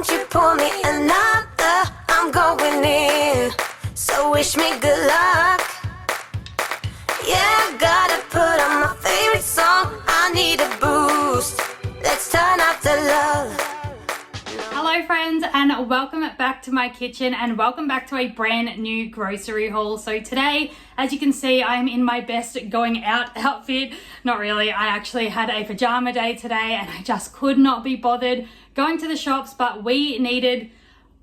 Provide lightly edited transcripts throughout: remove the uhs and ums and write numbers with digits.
won't you pour me another? I'm going in, so wish me good luck. Yeah, gotta put on my favorite song. I need a boost. Let's turn up the love. Hello friends, and welcome back to my kitchen, and welcome back to a brand new grocery haul. So today, as you can see, I'm in my best going out outfit. Not really, I actually had a pajama day today and I just could not be bothered going to the shops, but we needed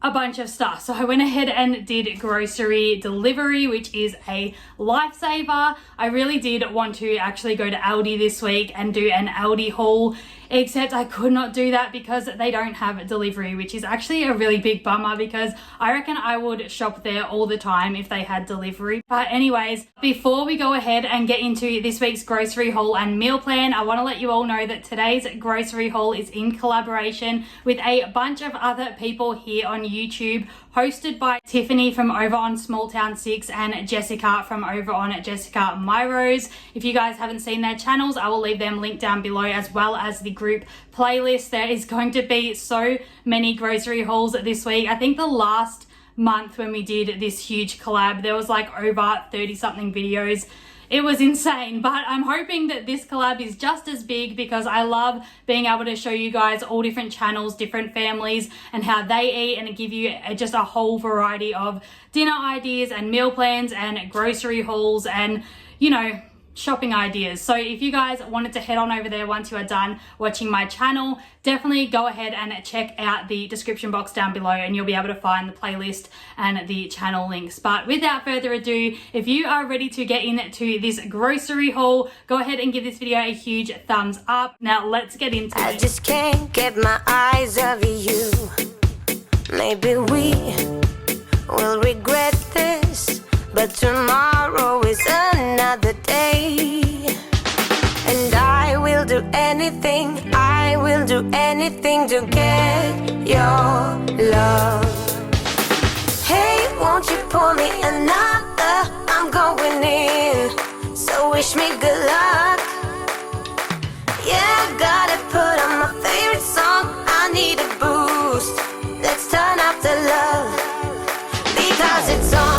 a bunch of stuff. So I went ahead and did grocery delivery, which is a lifesaver. I really did want to actually go to Aldi this week and do an Aldi haul, except I could not do that because they don't have delivery, which is actually a really big bummer because I reckon I would shop there all the time if they had delivery. But anyways, before we go ahead and get into this week's grocery haul and meal plan, I want to let you all know that today's grocery haul is in collaboration with a bunch of other people here on YouTube, hosted by Tiffany from over on Small Town 6 and Jessica from over on Jessica My Rose. If you guys haven't seen their channels, I will leave them linked down below, as well as the group playlist. There is going to be so many grocery hauls this week. I think the last month when we did this huge collab, there was like over 30 something videos. It was insane, but I'm hoping that this collab is just as big because I love being able to show you guys all different channels, different families, and how they eat, and give you just a whole variety of dinner ideas and meal plans and grocery hauls and, you know, shopping ideas. So if you guys wanted to head on over there once you are done watching my channel, definitely go ahead and check out the description box down below and you'll be able to find the playlist and the channel links. But without further ado, if you are ready to get into this grocery haul, go ahead and give this video a huge thumbs up. Now let's get into it. I just can't get my eyes off you. Maybe we will regret this, but tomorrow is another day. And I will do anything to get your love. Hey, won't you pour me another? I'm going in, so wish me good luck. Yeah, gotta put on my favorite song. I need a boost. Let's turn up the love, because it's on.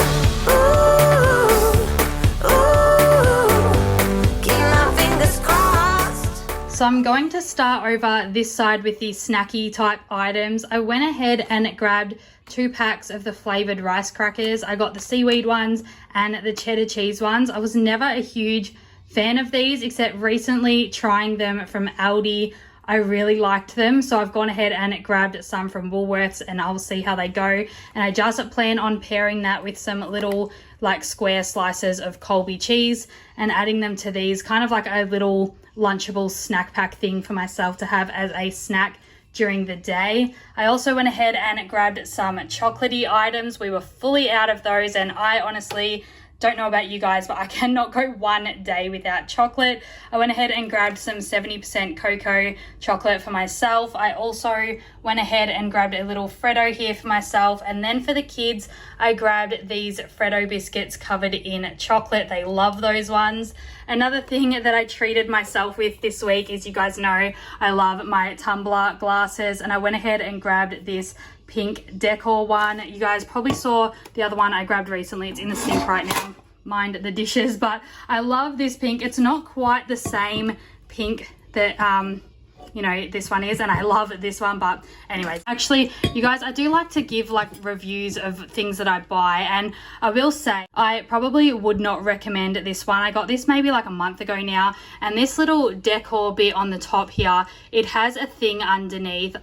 So I'm going to start over this side with the snacky type items. I went ahead and grabbed 2 packs of the flavored rice crackers. I got the seaweed ones and the cheddar cheese ones. I was never a huge fan of these, except recently trying them from Aldi, I really liked them. So I've gone ahead and grabbed some from Woolworths and I'll see how they go. And I just plan on pairing that with some little like square slices of Colby cheese and adding them to these, kind of like a little lunchable snack pack thing for myself to have as a snack during the day. I also went ahead and grabbed some chocolatey items. We were fully out of those, and I honestly don't know about you guys, but I cannot go one day without chocolate. I went ahead and grabbed some 70% cocoa chocolate for myself. I also went ahead and grabbed a little Freddo here for myself. And then for the kids, I grabbed these Freddo biscuits covered in chocolate. They love those ones. Another thing that I treated myself with this week is, you guys know, I love my tumbler glasses, and I went ahead and grabbed this pink decor one. You guys probably saw the other one I grabbed recently. It's in the sink right now, mind the dishes, but I love this pink. It's not quite the same pink that you know this one is, and I love this one. But anyways, actually you guys, I do like to give like reviews of things that I buy, and I will say I probably would not recommend this one. I got this maybe like a month ago now, and this little decor bit on the top here, it has a thing underneath.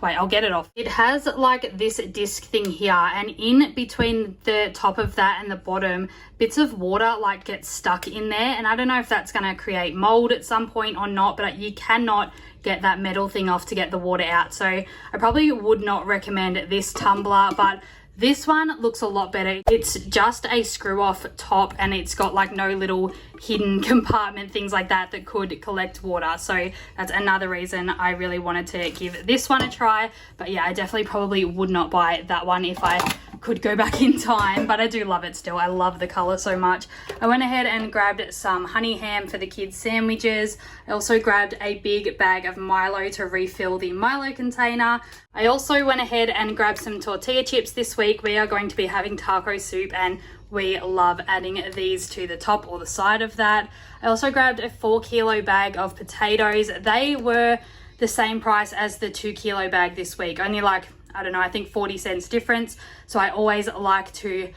Wait, I'll get it off. It has like this disc thing here, and in between the top of that and the bottom, bits of water like get stuck in there, and I don't know if that's going to create mold at some point or not, but you cannot get that metal thing off to get the water out. So I probably would not recommend this tumbler, but this one looks a lot better. It's just a screw off top, and it's got like no little hidden compartment, things like that that could collect water. So that's another reason I really wanted to give this one a try. But yeah, I definitely probably would not buy that one if I could go back in time, but I do love it still. I love the color so much. I went ahead and grabbed some honey ham for the kids' sandwiches. I also grabbed a big bag of Milo to refill the Milo container. I also went ahead and grabbed some tortilla chips this week. We are going to be having taco soup and we love adding these to the top or the side of that. I also grabbed a 4-kilo bag of potatoes. They were the same price as the 2-kilo bag this week, only like, I don't know, I think 40 cents difference. So I always like to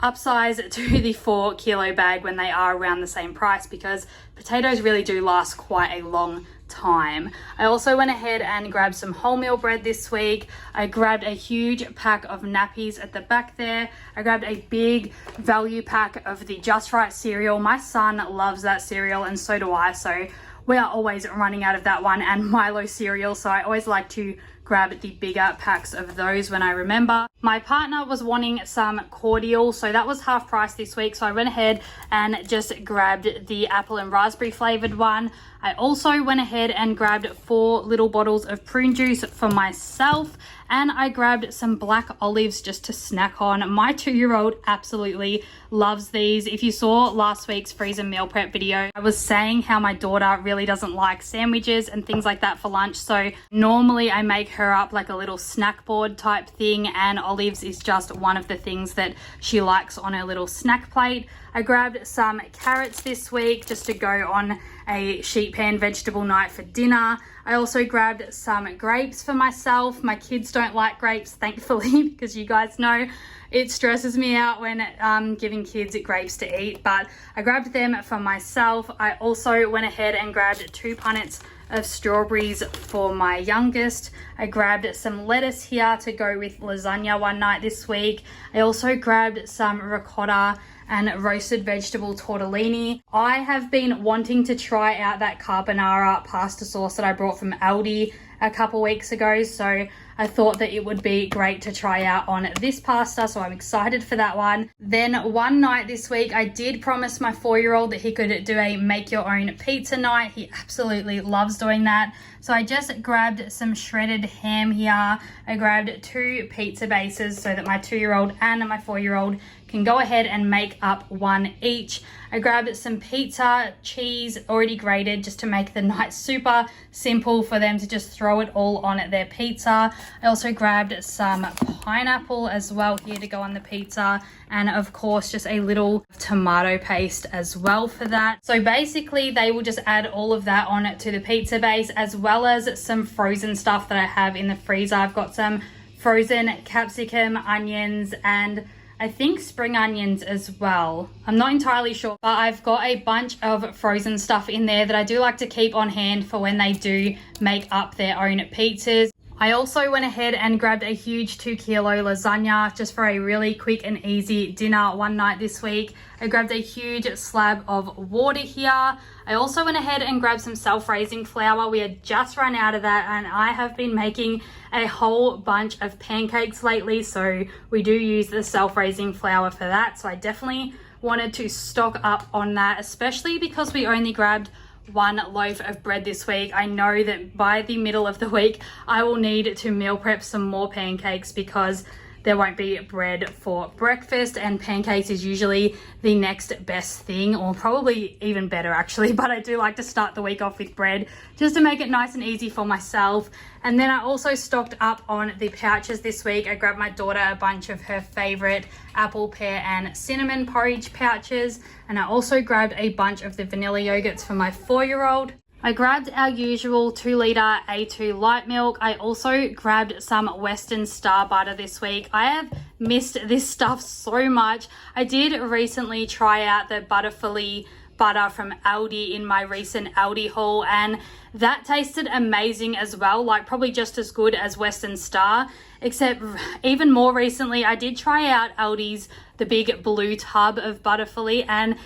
upsize to the 4-kilo bag when they are around the same price because potatoes really do last quite a long time. I also went ahead and grabbed some wholemeal bread this week. I grabbed a huge pack of nappies at the back there. I grabbed a big value pack of the Just Right cereal. My son loves that cereal and so do I, so we are always running out of that one, and Milo cereal, so I always like to grab the bigger packs of those when I remember. My partner was wanting some cordial, so that was half price this week, so I went ahead and just grabbed the apple and raspberry flavored one. I also went ahead and grabbed 4 little bottles of prune juice for myself, and I grabbed some black olives just to snack on. My 2-year-old absolutely loves these. If you saw last week's freeze and meal prep video, I was saying how my daughter really doesn't like sandwiches and things like that for lunch, so normally I make her up like a little snack board type thing, and olives is just one of the things that she likes on her little snack plate. I grabbed some carrots this week just to go on a sheet pan vegetable night for dinner. I also grabbed some grapes for myself. My kids don't like grapes, thankfully, because you guys know it stresses me out when giving kids grapes to eat, but I grabbed them for myself. I also went ahead and grabbed 2 punnets of strawberries for my youngest. I grabbed some lettuce here to go with lasagna one night this week. I also grabbed some ricotta and roasted vegetable tortellini. I have been wanting to try out that carbonara pasta sauce that I brought from Aldi a couple weeks ago, so I thought that it would be great to try out on this pasta, so I'm excited for that one. Then one night this week, I did promise my 4-year-old that he could do a make your own pizza night. He absolutely loves doing that. So I just grabbed some shredded ham here. I grabbed 2 pizza bases so that my 2-year-old and my 4-year-old can go ahead and make up one each. I grabbed some pizza cheese already grated just to make the night super simple for them to just throw it all on their pizza. I also grabbed some pineapple as well here to go on the pizza, and of course just a little tomato paste as well for that. So basically they will just add all of that on to the pizza base, as well as some frozen stuff that I have in the freezer. I've got some frozen capsicum, onions, and I think spring onions as well. I'm not entirely sure, but I've got a bunch of frozen stuff in there that I do like to keep on hand for when they do make up their own pizzas. I also went ahead and grabbed a huge 2-kilo lasagna just for a really quick and easy dinner one night this week. I grabbed a huge slab of water here. I also went ahead and grabbed some self-raising flour. We had just run out of that, and I have been making a whole bunch of pancakes lately, so we do use the self-raising flour for that. So I definitely wanted to stock up on that, especially because we only grabbed 1 loaf of bread this week. I know that by the middle of the week I will need to meal prep some more pancakes because there won't be bread for breakfast, and pancakes is usually the next best thing, or probably even better actually, but I do like to start the week off with bread just to make it nice and easy for myself. And then I also stocked up on the pouches this week. I grabbed my daughter a bunch of her favorite apple, pear and cinnamon porridge pouches, and I also grabbed a bunch of the vanilla yogurts for my 4-year-old. I grabbed our usual 2-litre A2 light milk. I also grabbed some Western Star butter this week. I have missed this stuff so much. I did recently try out the Butterfully butter from Aldi in my recent Aldi haul, and that tasted amazing as well, like probably just as good as Western Star, except even more recently I did try out Aldi's the big blue tub of Butterfully, and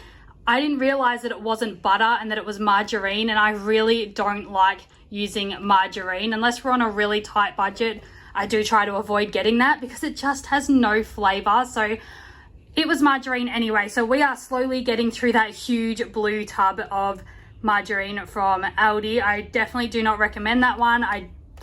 I didn't realize that it wasn't butter and that it was margarine, and I really don't like using margarine. Unless we're on a really tight budget, I do try to avoid getting that because it just has no flavor. So it was margarine anyway. So we are slowly getting through that huge blue tub of margarine from Aldi. I definitely do not recommend that one.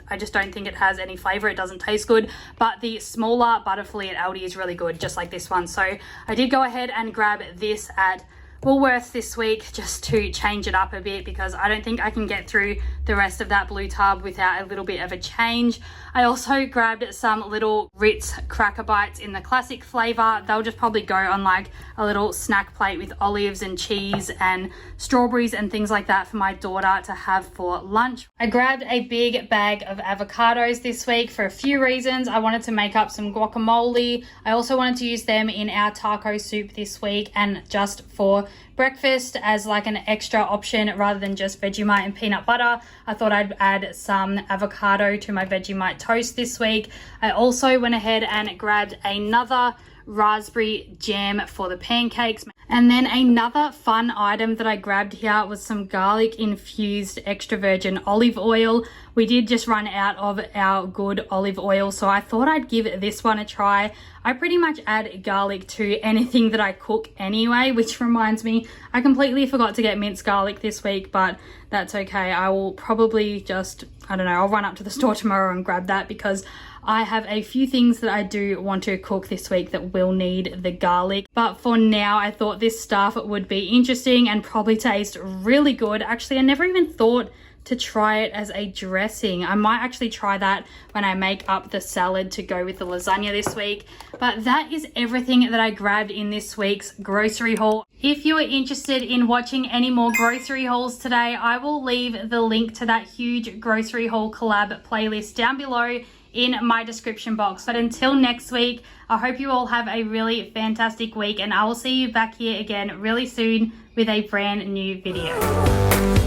I just don't think it has any flavor. It doesn't taste good. But the smaller Butterfly at Aldi is really good, just like this one. So I did go ahead and grab this at Woolworths this week just to change it up a bit, because I don't think I can get through the rest of that blue tub without a little bit of a change. I also grabbed some little Ritz cracker bites in the classic flavor. They'll just probably go on like a little snack plate with olives and cheese and strawberries and things like that for my daughter to have for lunch. I grabbed a big bag of avocados this week for a few reasons. I wanted to make up some guacamole. I also wanted to use them in our taco soup this week, and just for breakfast as like an extra option rather than just Vegemite and peanut butter, I thought I'd add some avocado to my Vegemite toast this week. I also went ahead and grabbed another raspberry jam for the pancakes. And then another fun item that I grabbed here was some garlic infused extra virgin olive oil. We did just run out of our good olive oil, so I thought I'd give this one a try. I pretty much add garlic to anything that I cook anyway, which reminds me, I completely forgot to get minced garlic this week, but that's okay. I will probably just, I don't know, I'll run up to the store tomorrow and grab that, because I have a few things that I do want to cook this week that will need the garlic. But for now, I thought this stuff would be interesting and probably taste really good. Actually, I never even thought to try it as a dressing. I might actually try that when I make up the salad to go with the lasagna this week. But that is everything that I grabbed in this week's grocery haul. If you are interested in watching any more grocery hauls today, I will leave the link to that huge grocery haul collab playlist down below in my description box. But until next week, I hope you all have a really fantastic week, and I will see you back here again really soon with a brand new video.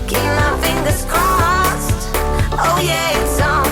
Keep my fingers crossed. Oh yeah, it's on.